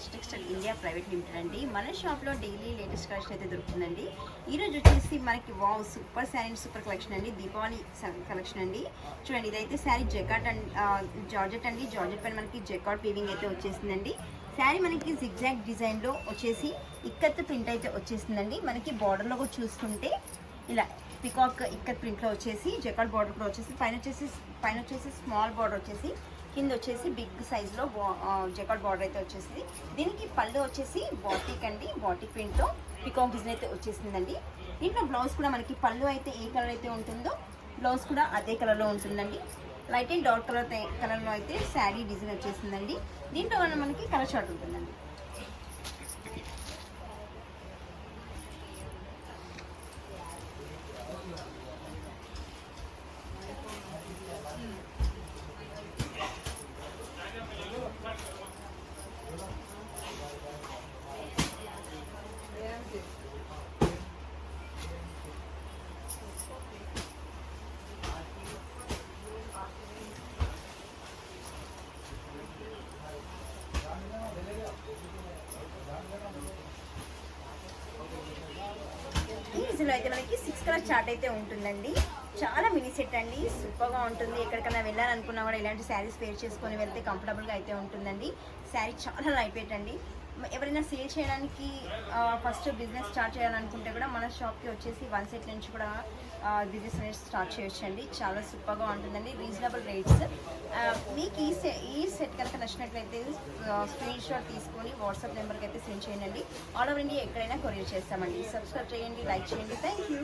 Raj textile India private limited అండి. మన షాప్లో డైలీ లేటెస్ట్ కలెక్షన్ అయితే దొరుకుతుందండి. ఈరోజు వచ్చేసి మనకి wow super sari super collection అండి, దీపావళి కలెక్షన్ అండి. చూడండి, ఇదైతే శారీ జెకాట్ అండ్ జార్జెట్ అండి. జార్జెట్ పైన మనకి జెకాట్ వీవింగ్ అయితే వచ్చేసిందండి. శారీ మనకి జిగ్జాగ్ డిజైన్లో వచ్చేసి ఇక్కత్ ప్రింట్ అయితే వచ్చేసిందండి. మనకి బార్డర్లో కూడా చూసుకుంటే ఇలా పికాక్ ఇక్కత్ ప్రింట్లో వచ్చేసి జెకాట్ బార్డర్ కూడా వచ్చేసి పైన వచ్చేసి స్మాల్ బార్డర్ వచ్చేసి కింద వచ్చేసి బిగ్ సైజ్లో జెకాట్ బార్డర్ అయితే వచ్చేసింది. దీనికి పళ్ళు వచ్చేసి బాటిక్ అండి, బాటిక్ ప్రింట్తో పికాక్ డిజైన్ అయితే వచ్చేసిందండి. దీంట్లో బ్లౌజ్ కూడా మనకి పళ్ళు అయితే ఏ కలర్ అయితే ఉంటుందో బ్లౌజ్ కూడా అదే కలర్లో ఉంటుందండి. లైట్ అండ్ డార్క్ కలర్లో అయితే శారీ డిజైన్ వచ్చేసిందండి. దీంట్లో మనకి కలర్ షార్ట్ ఉంటుందండి. ఇందులో అయితే మనకి 6 కలర్ చార్ట్ అయితే ఉంటుందండి. చాలా మినీ సెట్ అండి, సూపర్గా ఉంటుంది. ఎక్కడికైనా వెళ్ళాలనుకున్నా కూడా ఇలాంటి శారీస్ వేర్ చేసుకొని వెళ్తే కంఫర్టబుల్గా అయితే ఉంటుందండి. శారీ చాలా లైట్ వెయిట్ అండి. ఎవరైనా సేల్ చేయడానికి ఫస్ట్ బిజినెస్ స్టార్ట్ చేయాలనుకుంటే కూడా మన షాప్కి వచ్చేసి 1 సెట్ నుంచి కూడా బిజినెస్ అనేది స్టార్ట్ చేయొచ్చండి. చాలా సూపర్గా ఉంటుందండి, రీజనబుల్ రేట్స్. మీకు ఈ సెట్ కనుక నచ్చినట్లయితే స్క్రీన్ షాట్ తీసుకొని వాట్సాప్ నెంబర్కి అయితే సెండ్ చేయండి. ఆల్ ఓవర్ ఇండియా ఎక్కడైనా కొరియర్ చేస్తామండి. సబ్స్క్రైబ్ చేయండి, లైక్ చేయండి. Thank you.